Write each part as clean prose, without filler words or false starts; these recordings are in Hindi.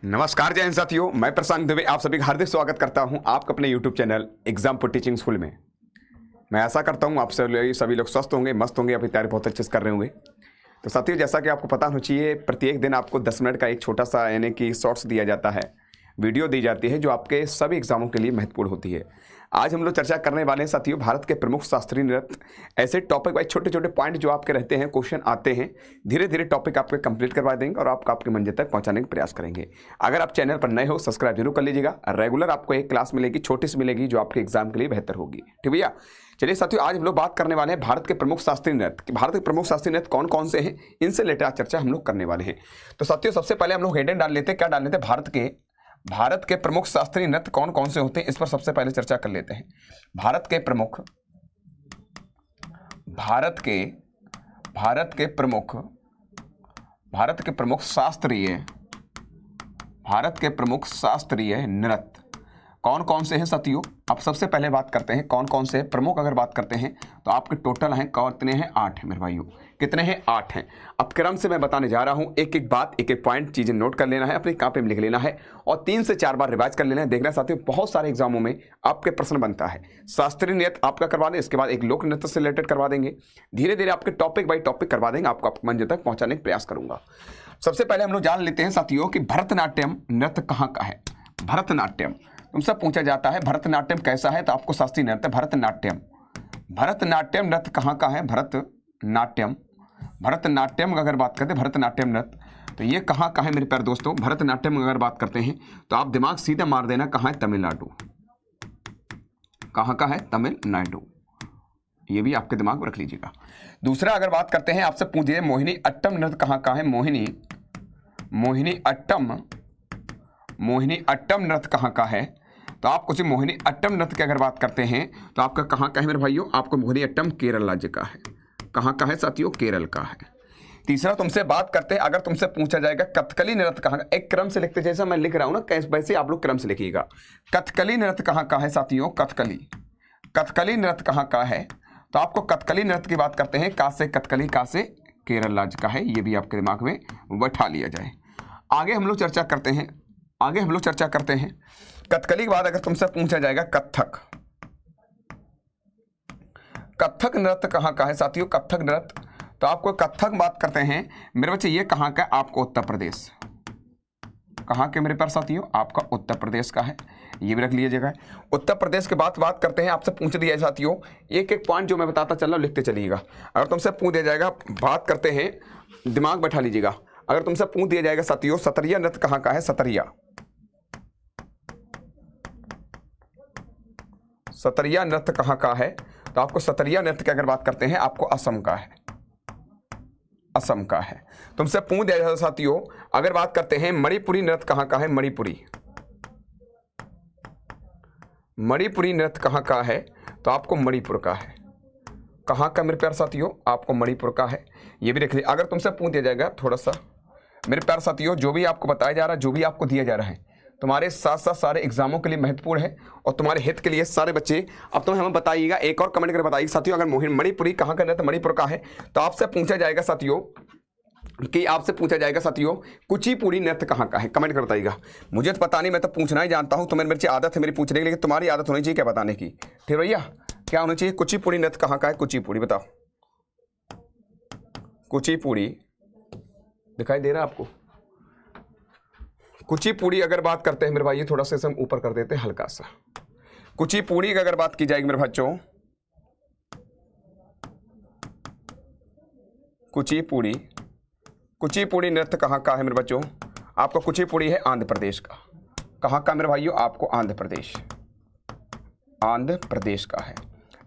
नमस्कार जय हिंद साथियों, मैं प्रशांत दुबे आप सभी का हार्दिक स्वागत करता हूं आपका अपने YouTube channel exam for teaching school में। मैं आशा करता हूं आप सभी लोग स्वस्थ होंगे, मस्त होंगे, अपनी तैयारी बहुत अच्छे से कर रहे होंगे। तो साथियों, जैसा कि आपको पता होना चाहिए, प्रत्येक दिन आपको 10 मिनट का एक छोटा सा यानी कि शॉर्ट्स दिया जाता है, वीडियो दी जाती है जो आपके सभी एग्जामों के लिए महत्वपूर्ण होती है। आज हम लोग चर्चा करने वाले हैं साथियों भारत के प्रमुख शास्त्रीय नृत्य, ऐसे टॉपिक वाइज छोटे छोटे पॉइंट जो आपके रहते हैं, क्वेश्चन आते हैं, धीरे धीरे टॉपिक आपके कंप्लीट करवा देंगे और आपको आपके मंजिल तक पहुंचाने का प्रयास करेंगे। अगर आप चैनल पर नए हो, सब्सक्राइब जरूर कर लीजिएगा। रेगुलर आपको एक क्लास मिलेगी, छोटी सी मिलेगी, जो आपके एग्जाम के लिए बेहतर होगी। ठीक भैया, चलिए साथियों, आज हम लोग बात करने वाले हैं भारत के प्रमुख शास्त्रीय नृत्य। भारत के प्रमुख शास्त्रीय नृत्य कौन कौन से हैं, इनसे रिलेटेड चर्चा हम लोग करने वाले हैं। तो साथियों, सबसे पहले हम लोग हेडिंग डाल लेते हैं। क्या डाल लेते हैं? भारत के प्रमुख शास्त्रीय नृत्य कौन कौन से होते हैं, इस पर सबसे पहले चर्चा कर लेते हैं। भारत के प्रमुख शास्त्रीय नृत्य कौन कौन से हैं साथियों? अब सबसे पहले बात करते हैं कौन कौन से प्रमुख। अगर बात करते हैं तो आपके टोटल हैं, कितने हैं? 8 हैं मेरे भाइयों। कितने हैं? 8 हैं। अब क्रम से मैं बताने जा रहा हूं, एक एक बात, एक एक पॉइंट, चीजें नोट कर लेना है, अपनी कॉपी में लिख लेना है और 3 से 4 बार रिवाइज कर लेना है। देखना साथियों, बहुत सारे एग्जामों में आपके प्रश्न बनता है। शास्त्रीय नृत्य आपका करवा दें, इसके बाद एक लोक नृत्य से रिलेटेड करवा देंगे, धीरे धीरे आपके टॉपिक बाई टॉपिक करवा देंगे, आपको आपके मंजिल तक पहुंचाने का प्रयास करूंगा। सबसे पहले हम लोग जान लेते हैं साथियों कि भरतनाट्यम नृत्य कहाँ का है। भरतनाट्यम तुमसे पूछा जाता है भरतनाट्यम कैसा है, तो आपको शास्त्रीय नृत्य भरतनाट्यम नृत्य कहाँ का है? भरतनाट्यम अगर बात करते हैं भरतनाट्यम नृत्य, तो ये कहाँ का है मेरे प्यारे दोस्तों? भरतनाट्यम अगर बात करते हैं तो आप दिमाग सीधे मार देना, कहाँ है? तमिलनाडु। कहाँ का है? तमिलनाडु। ये भी आपके दिमाग में रख लीजिएगा। दूसरा अगर बात करते हैं, आपसे पूछिए मोहिनी अट्टम नृत्य कहाँ का है? मोहिनी अट्टम नृत्य कहाँ का है? तो आप कुछ मोहिनी अट्टम नृत्य की अगर बात करते हैं तो आपका कहाँ का है मेरे भाइयों? आपको मोहिनी अट्टम केरल राज्य का है। कहाँ का है साथियों? केरल का है। तीसरा तुमसे बात करते हैं, अगर तुमसे पूछा जाएगा कथकली नृत्य कहाँ का, एक क्रम से लिखते, जैसा मैं लिख रहा हूँ ना वैसे आप लोग क्रम से लिखिएगा। कथकली नृत्य कहाँ का है साथियों? कथकली नृत्य कहाँ का है? तो आपको कथकली नृत्य की बात करते हैं, का से कथकली, का से केरल राज्य का है। ये भी आपके दिमाग में बैठा लिया जाए। आगे हम लोग चर्चा करते हैं कथकली के बाद अगर तुमसे पूछा जाएगा कथक नृत्य कहाँ का है साथियों? कथक नृत्य, तो आपको कथक बात करते हैं मेरे बच्चे, ये कहाँ का? आपको उत्तर प्रदेश। कहाँ के मेरे पास साथियों? आपका उत्तर प्रदेश का है। ये भी रख लीजिएगा। उत्तर प्रदेश के बाद बात करते हैं, आपसे पूछ दिया साथियों, एक एक पॉइंट जो मैं बताता चल रहा हूँ लिखते चलिएगा। अगर तुमसे पूछ दिया जाएगा, बात करते हैं, दिमाग बैठा लीजिएगा। अगर तुमसे पूछ दिया जाएगा साथियों सतरिया नृत्य कहाँ का है? सतरिया नृत्य कहाँ का है? तो आपको सतरिया नृत्य की अगर बात करते हैं, आपको असम का है। तुमसे पूछ दिया जाता साथियों, अगर बात करते हैं मणिपुरी नृत्य कहाँ का है? मणिपुरी नृत्य कहाँ का है? तो आपको मणिपुर का है। कहाँ का मेरे प्यारे साथियों? आपको मणिपुर का है। ये भी देख लीजिए। अगर तुमसे पूछ दिया जाएगा थोड़ा सा मेरे प्यारे साथियों, जो भी आपको बताया जा रहा है, जो भी आपको दिया जा रहा है, तुम्हारे साथ साथ सारे एग्जामों के लिए महत्वपूर्ण है और तुम्हारे हित के लिए सारे बच्चे। अब तुम हमें बताइएगा, एक और कमेंट करके बताइए साथियों, अगर मणिपुरी कहाँ का नृत्य मणिपुर का है, तो आपसे पूछा जाएगा साथियों कुचिपुड़ी नृत्य कहाँ का है? कमेंट कर बताइएगा। मुझे तो पता नहीं, मैं तो पूछना ही जानता हूँ, तुम्हें मेरी आदत है मेरी पूछने की, लेकिन तुम्हारी आदत होनी चाहिए क्या बताने की। ठीक भैया, क्या होना चाहिए? कुचिपुड़ी नृत्य कहाँ का है? कुचिपुड़ी बताओ। कुचिपुड़ी दिखाई दे रहा है आपको? कुचिपुड़ी अगर बात करते हैं मेरे भाई, थोड़ा सा हम ऊपर कर देते हैं हल्का सा। कुचिपुड़ी की अगर बात की जाएगी मेरे बच्चों, कुचिपुड़ी नृत्य कहाँ का है मेरे बच्चों? आपको कुचिपुड़ी है आंध्र प्रदेश का। कहाँ का मेरे भाइयों? आपको आंध्र प्रदेश का है।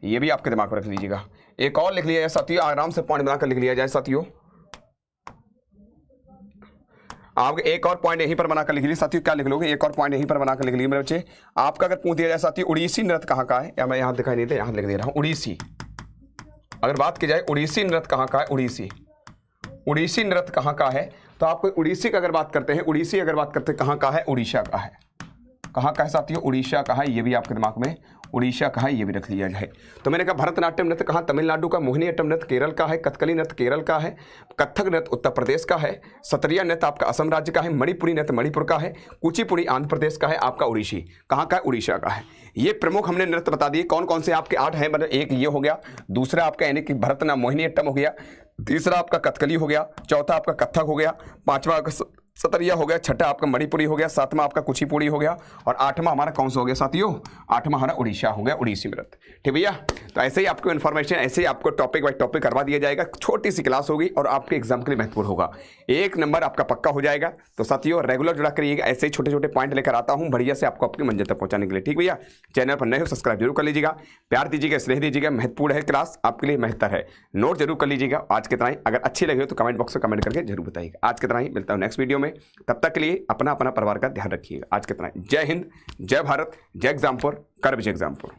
ये भी आपके दिमाग में रख लीजिएगा। एक और लिख लिया जाए साथियों, आराम से पॉइंट बनाकर लिख लिया जाए साथियों। आप एक और पॉइंट यहीं पर बनाकर लिख लीजिए साथियों। क्या लिख लोगे? एक और पॉइंट यहीं पर बनाकर लिख लीजिए मेरे बच्चे। आपका अगर पूछ दिया जाए साथियों उड़ीसी नृत्य कहाँ का है, या मैं यहाँ दिखाई नहीं दे, यहाँ लिख दे रहा हूँ उड़ीसी। अगर बात की जाए उड़ीसी नृत्य कहाँ का है? उड़ीसी नृत्य कहाँ का है? तो आपको उड़ीसी की अगर बात करते हैं, कहाँ का है? उड़ीसा का है। कहाँ का है साथियों? उड़ीसा का है। ये भी आपके दिमाग में उड़ीसा का है, ये भी रख लिया जाए। तो मैंने कहा भरतनाट्यम नृत्य कहाँ, तमिलनाडु का, मोहिनीअट्टम नृत्य केरल का है, कथकली नृत्य केरल का है, कथक नृत्य उत्तर प्रदेश का है, सत्रिया नृत्य आपका असम राज्य का है, मणिपुरी नृत्य मणिपुर का है, कुचिपुड़ी आंध्र प्रदेश का है, आपका उड़ीसी कहाँ का है, उड़ीसा का है। ये प्रमुख हमने नृत्य बता दिए कौन कौन से आपके 8 हैं, मतलब एक ये हो गया, दूसरा आपका यानी कि भरतनाट्यम मोहिनीअट्टम हो गया, तीसरा आपका कथकली हो गया, चौथा आपका कथक हो गया, पांचवा आपका सतरिया हो गया, छठा आपका मणिपुरी हो गया, सातवां आपका कुचिपुड़ी हो गया और आठवां हमारा कौन सा हो गया साथियों, आठवां हमारा उड़ीसा हो गया, उड़ीसी नृत्य। ठीक भैया, तो ऐसे ही आपको इन्फॉर्मेशन, ऐसे ही आपको टॉपिक बाय टॉपिक करवा दिया जाएगा। छोटी सी क्लास होगी और आपके एग्जाम के लिए महत्वपूर्ण होगा, 1 नंबर आपका पक्का हो जाएगा। तो साथियों रेगुलर जुड़ा करिएगा, ऐसे ही छोटे छोटे पॉइंट लेकर आता हूँ बढ़िया से आपको आपकी मंजिल तक पहुंचाने के लिए। ठीक भैया, चैनल पर नए हो सब्सक्राइब जरूर कर लीजिएगा, प्यार दीजिएगा, स्नेह दीजिएगा, महत्वपूर्ण है क्लास आपके लिए, महत्तर है, नोट जरूर कर लीजिएगा। आज के तरह ही अगर अच्छी लगे हो तो कमेंट बॉक्स में कमेंट करके जरूर बताइएगा। आज के तरह ही मिलता हूँ नेक्स्ट वीडियो में, तब तक के लिए अपना परिवार का ध्यान रखिएगा। आज के तरह जय हिंद, जय भारत, जय एग्जामपुर, कर विजय एग्जामपुर।